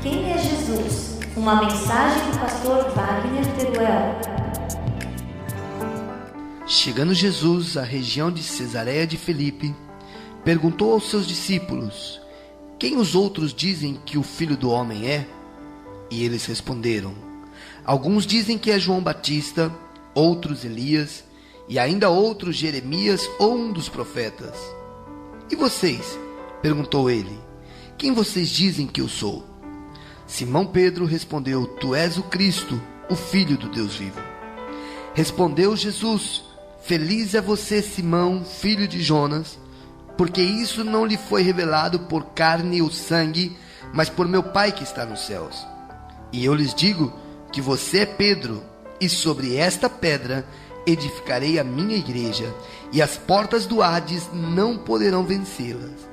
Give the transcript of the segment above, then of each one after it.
Quem é Jesus? Uma mensagem do pastor Wagner Teruel. Chegando Jesus à região de Cesareia de Filipe, perguntou aos seus discípulos: quem os outros dizem que o Filho do Homem é? E eles responderam: alguns dizem que é João Batista, outros Elias, e ainda outros Jeremias ou um dos profetas. E vocês? Perguntou ele: quem vocês dizem que eu sou? Simão Pedro respondeu: tu és o Cristo, o Filho do Deus vivo. Respondeu Jesus: feliz é você, Simão, filho de Jonas, porque isso não lhe foi revelado por carne ou sangue, mas por meu Pai que está nos céus. E eu lhes digo que você é Pedro, e sobre esta pedra edificarei a minha igreja, e as portas do Hades não poderão vencê-las.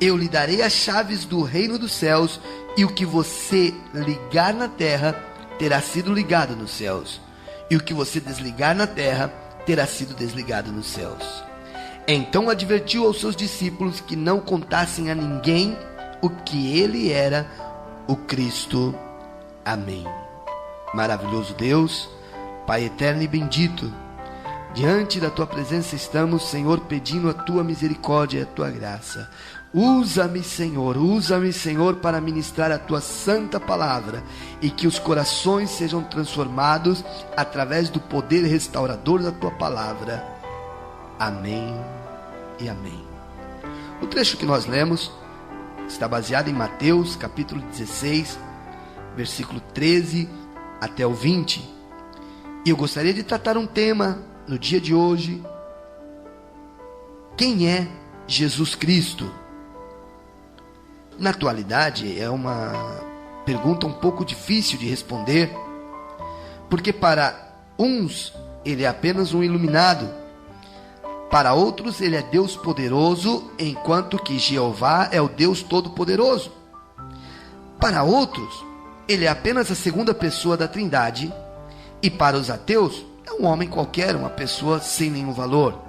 Eu lhe darei as chaves do reino dos céus, e o que você ligar na terra terá sido ligado nos céus, e o que você desligar na terra terá sido desligado nos céus. Então advertiu aos seus discípulos que não contassem a ninguém o que ele era, o Cristo. Amém. Maravilhoso Deus, Pai eterno e bendito, diante da tua presença estamos, Senhor, pedindo a tua misericórdia e a tua graça. Usa-me, Senhor, para ministrar a tua santa palavra, e que os corações sejam transformados através do poder restaurador da tua palavra. Amém e amém. O trecho que nós lemos está baseado em Mateus capítulo 16, versículo 13 até o 20. E eu gostaria de tratar um tema no dia de hoje: quem é Jesus Cristo? Na atualidade é uma pergunta um pouco difícil de responder, porque para uns ele é apenas um iluminado, para outros ele é Deus poderoso, enquanto que Jeová é o Deus todo-poderoso. Para outros ele é apenas a segunda pessoa da Trindade, e para os ateus é um homem qualquer, uma pessoa sem nenhum valor.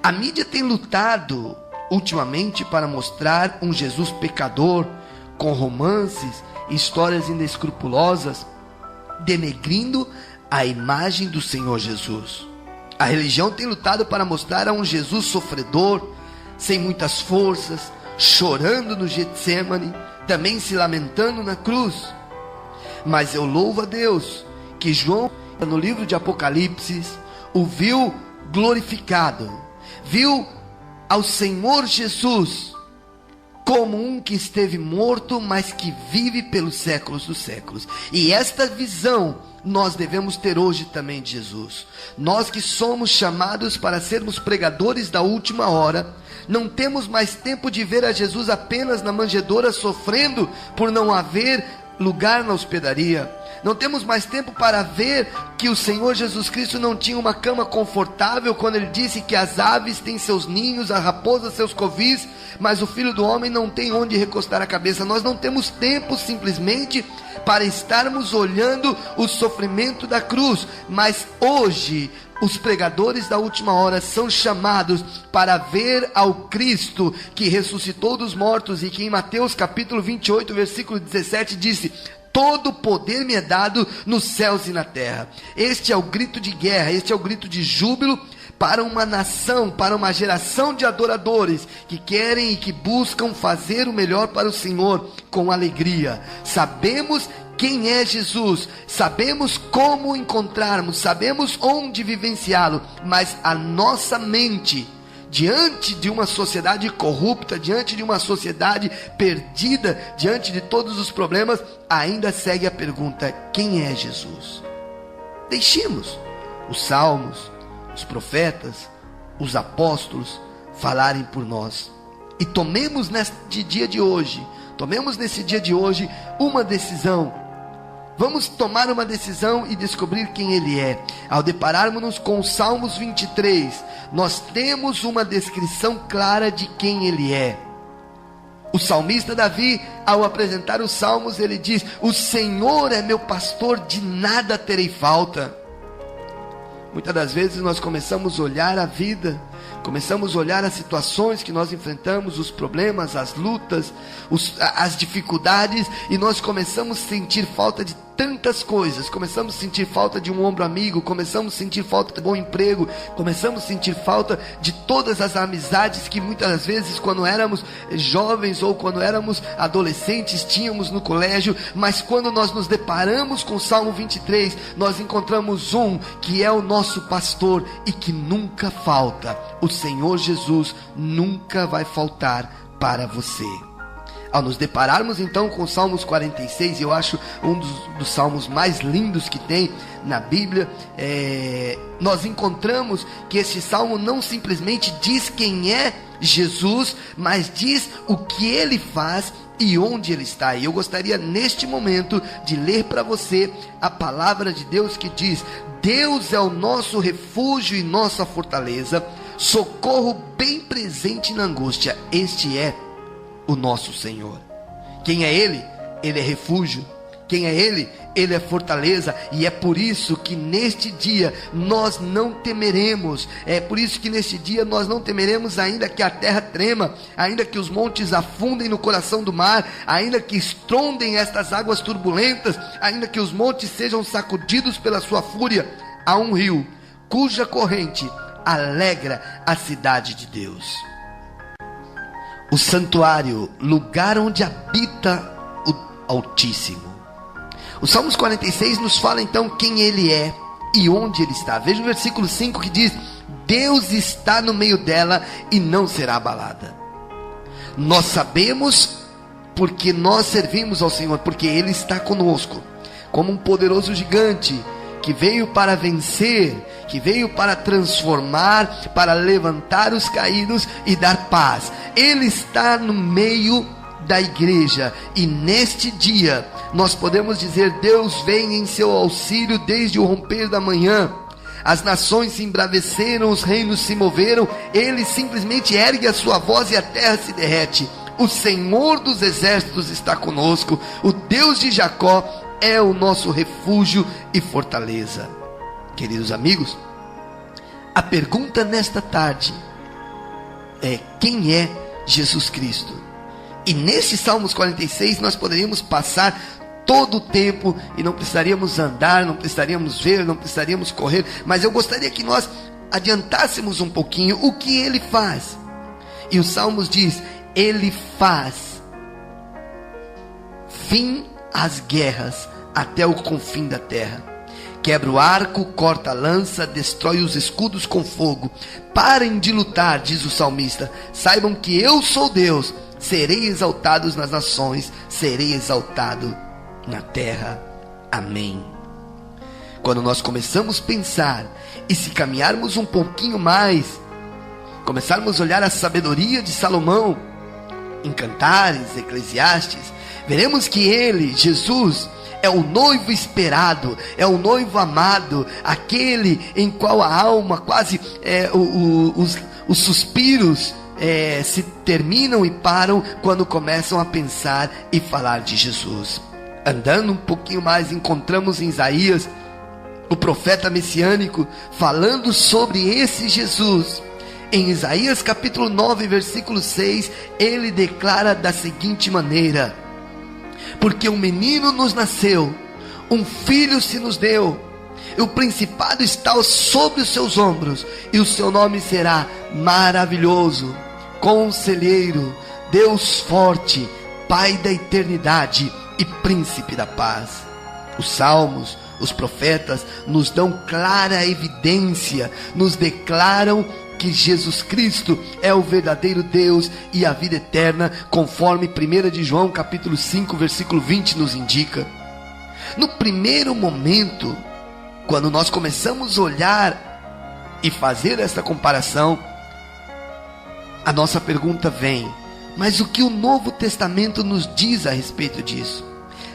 A mídia tem lutado ultimamente para mostrar um Jesus pecador, com romances e histórias inescrupulosas, denegrindo a imagem do Senhor Jesus. A religião tem lutado para mostrar um Jesus sofredor, sem muitas forças, chorando no Getsemane, também se lamentando na cruz. Mas eu louvo a Deus que João, no livro de Apocalipse, o viu glorificado, viu ao Senhor Jesus como um que esteve morto, mas que vive pelos séculos dos séculos. E esta visão nós devemos ter hoje também de Jesus. Nós que somos chamados para sermos pregadores da última hora, não temos mais tempo de ver a Jesus apenas na manjedoura sofrendo por não haver lugar na hospedaria. Não temos mais tempo para ver que o Senhor Jesus Cristo não tinha uma cama confortável, quando ele disse que as aves têm seus ninhos, a raposa seus covis, mas o Filho do Homem não tem onde recostar a cabeça. Nós não temos tempo simplesmente para estarmos olhando o sofrimento da cruz, mas hoje os pregadores da última hora são chamados para ver ao Cristo que ressuscitou dos mortos, e que em Mateus capítulo 28, versículo 17 disse: todo poder me é dado nos céus e na terra. Este é o grito de guerra, este é o grito de júbilo para uma nação, para uma geração de adoradores que querem e que buscam fazer o melhor para o Senhor com alegria. Sabemos quem é Jesus, sabemos como encontrarmos, sabemos onde vivenciá-lo, mas a nossa mente, diante de uma sociedade corrupta, diante de uma sociedade perdida, diante de todos os problemas, ainda segue a pergunta: quem é Jesus? Deixemos os salmos, os profetas, os apóstolos falarem por nós, e tomemos nesse dia de hoje uma decisão. Vamos tomar uma decisão e descobrir quem ele é. Ao depararmos-nos com os Salmos 23, nós temos uma descrição clara de quem ele é. O salmista Davi, ao apresentar os Salmos, ele diz: o Senhor é meu pastor, de nada terei falta. Muitas das vezes nós começamos a olhar a vida Começamos a olhar as situações que nós enfrentamos, os problemas, as lutas, as dificuldades, e nós começamos a sentir falta de tantas coisas. Começamos a sentir falta de um ombro amigo, começamos a sentir falta de bom emprego, começamos a sentir falta de todas as amizades que muitas vezes, quando éramos jovens ou quando éramos adolescentes, tínhamos no colégio. Mas quando nós nos deparamos com o Salmo 23, nós encontramos um que é o nosso pastor e que nunca falta. O Senhor Jesus nunca vai faltar para você. Ao nos depararmos então com o Salmos 46, eu acho um dos salmos mais lindos que tem na Bíblia, nós encontramos que este salmo não simplesmente diz quem é Jesus, mas diz o que ele faz e onde ele está. E eu gostaria neste momento de ler para você a palavra de Deus que diz: Deus é o nosso refúgio e nossa fortaleza, socorro bem presente na angústia. Este é o nosso Senhor. Quem é Ele? Ele é refúgio. Quem é Ele? Ele é fortaleza. E é por isso que neste dia nós não temeremos. É por isso que neste dia nós não temeremos, ainda que a terra trema, ainda que os montes afundem no coração do mar, ainda que estrondem estas águas turbulentas, ainda que os montes sejam sacudidos pela sua fúria. Há um rio cuja corrente alegra a cidade de Deus. O santuário, lugar onde habita o Altíssimo. O Salmos 46 nos fala então quem ele é e onde ele está. Veja o versículo 5 que diz: Deus está no meio dela e não será abalada. Nós sabemos porque nós servimos ao Senhor, porque Ele está conosco, como um poderoso gigante que veio para vencer, que veio para transformar, para levantar os caídos e dar paz. Ele está no meio da igreja, e neste dia nós podemos dizer: Deus vem em seu auxílio desde o romper da manhã. As nações se embraveceram, os reinos se moveram. Ele simplesmente ergue a sua voz e a terra se derrete. O Senhor dos exércitos está conosco, o Deus de Jacó é o nosso refúgio e fortaleza. Queridos amigos, a pergunta nesta tarde é: quem é Jesus Cristo? E nesse Salmos 46 nós poderíamos passar todo o tempo e não precisaríamos andar, não precisaríamos ver, não precisaríamos correr, mas eu gostaria que nós adiantássemos um pouquinho o que ele faz. E o Salmos diz: ele faz fim às guerras até o confim da terra. Quebra o arco, corta a lança, destrói os escudos com fogo. Parem de lutar, diz o salmista. Saibam que eu sou Deus. Serei exaltado nas nações, serei exaltado na terra. Amém. Quando nós começamos a pensar, e se caminharmos um pouquinho mais, começarmos a olhar a sabedoria de Salomão em Cantares, Eclesiastes, veremos que ele, Jesus, é o noivo esperado, é o noivo amado, aquele em qual a alma quase os suspiros se terminam e param quando começam a pensar e falar de Jesus. Andando um pouquinho mais, encontramos em Isaías o profeta messiânico falando sobre esse Jesus. Em Isaías capítulo 9, versículo 6, ele declara da seguinte maneira: porque um menino nos nasceu, um filho se nos deu, e o principado está sobre os seus ombros, e o seu nome será Maravilhoso, Conselheiro, Deus Forte, Pai da Eternidade e Príncipe da Paz. Os salmos, os profetas nos dão clara evidência, nos declaram que Jesus Cristo é o verdadeiro Deus e a vida eterna, conforme 1 de João capítulo 5, versículo 20 nos indica. No primeiro momento, quando nós começamos a olhar e fazer essa comparação, a nossa pergunta vem: mas o que o Novo Testamento nos diz a respeito disso?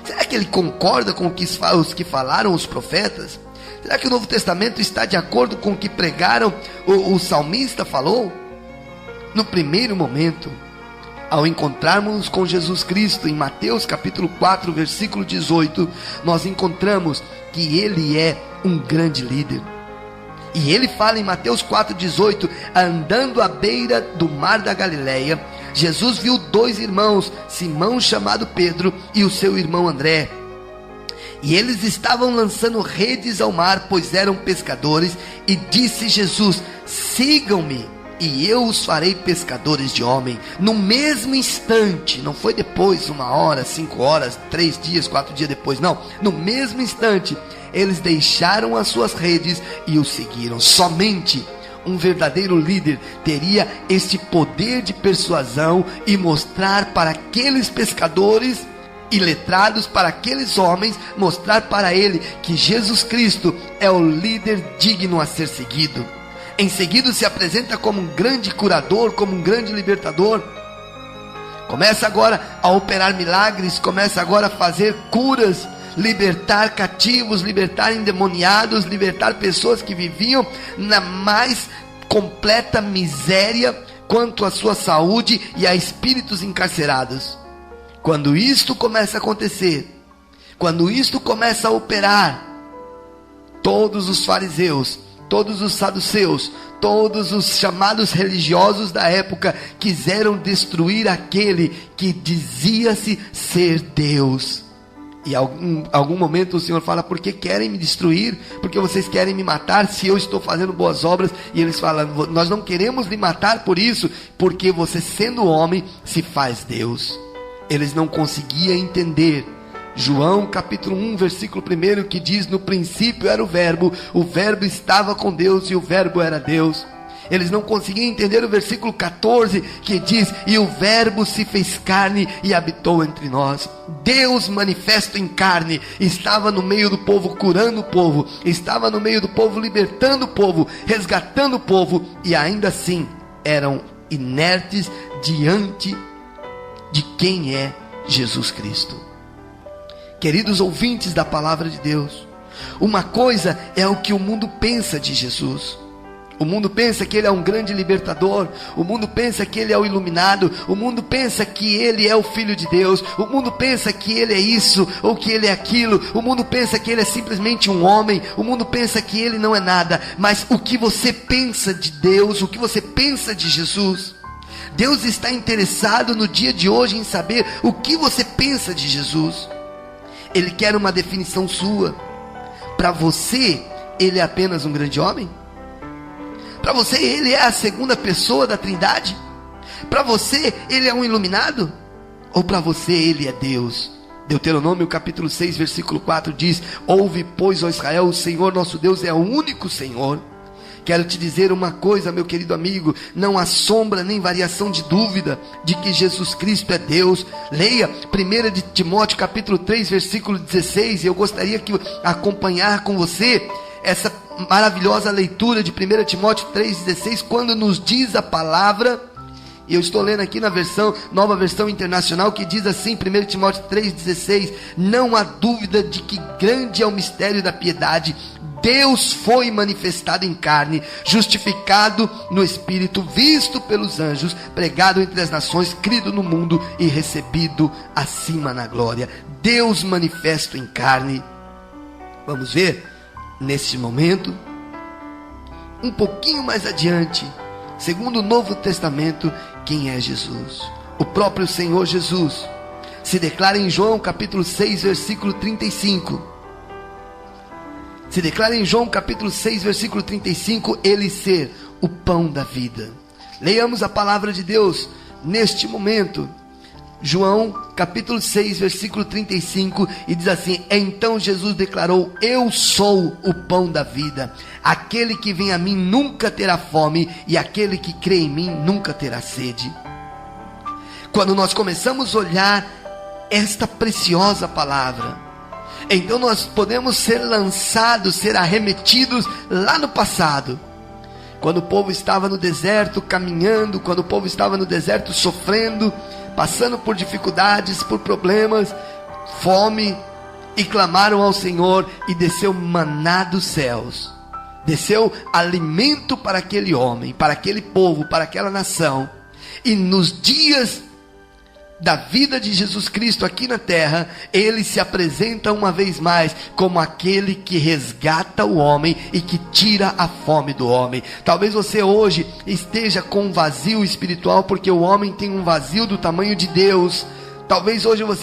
Será que ele concorda com os que falaram os profetas? Será que o Novo Testamento está de acordo com o que pregaram o salmista falou? No primeiro momento, ao encontrarmos com Jesus Cristo em Mateus capítulo 4, versículo 18, nós encontramos que ele é um grande líder. E ele fala em Mateus 4,18: andando à beira do mar da Galileia, Jesus viu 2 irmãos, Simão chamado Pedro e o seu irmão André. E eles estavam lançando redes ao mar, pois eram pescadores. E disse Jesus: sigam-me, e eu os farei pescadores de homem. No mesmo instante, não foi depois, 1 hora, 5 horas, 3 dias, 4 dias depois, não. No mesmo instante, eles deixaram as suas redes e o seguiram. Somente um verdadeiro líder teria este poder de persuasão e mostrar para aqueles pescadores e letrados, para aqueles homens, mostrar para ele que Jesus Cristo é o líder digno a ser seguido. Em seguida se apresenta como um grande curador, como um grande libertador. Começa agora a operar milagres, começa agora a fazer curas, libertar cativos, libertar endemoniados, libertar pessoas que viviam na mais completa miséria quanto à sua saúde, e a espíritos encarcerados. Quando isto começa a acontecer, quando isto começa a operar, todos os fariseus, todos os saduceus, todos os chamados religiosos da época quiseram destruir aquele que dizia-se ser Deus. E em algum momento o Senhor fala: por que querem me destruir? Porque vocês querem me matar se eu estou fazendo boas obras? E eles falam: nós não queremos lhe matar por isso, porque você, sendo homem, se faz Deus. Eles não conseguiam entender João capítulo 1 versículo 1, que diz: no princípio era o verbo estava com Deus e o verbo era Deus. Eles não conseguiam entender o versículo 14, que diz: e o verbo se fez carne e habitou entre nós. Deus manifesto em carne estava no meio do povo, curando o povo, estava no meio do povo, libertando o povo, resgatando o povo, e ainda assim eram inertes diante de quem é Jesus Cristo. Queridos ouvintes da palavra de Deus, uma coisa é o que o mundo pensa de Jesus. O mundo pensa que ele é um grande libertador, o mundo pensa que ele é o iluminado, o mundo pensa que ele é o Filho de Deus, o mundo pensa que ele é isso, ou que ele é aquilo, o mundo pensa que ele é simplesmente um homem, o mundo pensa que ele não é nada. Mas o que você pensa de Deus, o que você pensa de Jesus? Deus está interessado no dia de hoje em saber o que você pensa de Jesus. Ele quer uma definição sua. Para você, ele é apenas um grande homem? Para você, ele é a segunda pessoa da Trindade? Para você, ele é um iluminado? Ou para você, ele é Deus? Deuteronômio capítulo 6 versículo 4 diz: ouve, pois, ó Israel, o Senhor nosso Deus é o único Senhor. Quero te dizer uma coisa, meu querido amigo: não há sombra nem variação de dúvida de que Jesus Cristo é Deus. Leia 1 de Timóteo capítulo 3 versículo 16. Eu gostaria que acompanhar com você essa maravilhosa leitura de 1 Timóteo 3,16, quando nos diz a palavra. Eu estou lendo aqui na nova versão internacional, que diz assim, 1 Timóteo 3,16: não há dúvida de que grande é o mistério da piedade. Deus foi manifestado em carne, justificado no Espírito, visto pelos anjos, pregado entre as nações, crido no mundo e recebido acima na glória. Deus manifesto em carne. Vamos ver neste momento, um pouquinho mais adiante, segundo o Novo Testamento, quem é Jesus. O próprio Senhor Jesus se declara em João capítulo 6 versículo 35. Se declara em João capítulo 6 versículo 35 ele ser o pão da vida. Leiamos a palavra de Deus neste momento. João capítulo 6 versículo 35, e diz assim: então Jesus declarou: eu sou o pão da vida. Aquele que vem a mim nunca terá fome, e aquele que crê em mim nunca terá sede. Quando nós começamos a olhar esta preciosa palavra, então nós podemos ser lançados, ser arremetidos lá no passado, quando o povo estava no deserto caminhando, quando o povo estava no deserto sofrendo, passando por dificuldades, por problemas, fome, e clamaram ao Senhor, e desceu maná dos céus, desceu alimento para aquele homem, para aquele povo, para aquela nação. E nos dias da vida de Jesus Cristo aqui na terra, ele se apresenta uma vez mais como aquele que resgata o homem e que tira a fome do homem. Talvez você hoje esteja com um vazio espiritual, porque o homem tem um vazio do tamanho de Deus. Talvez hoje você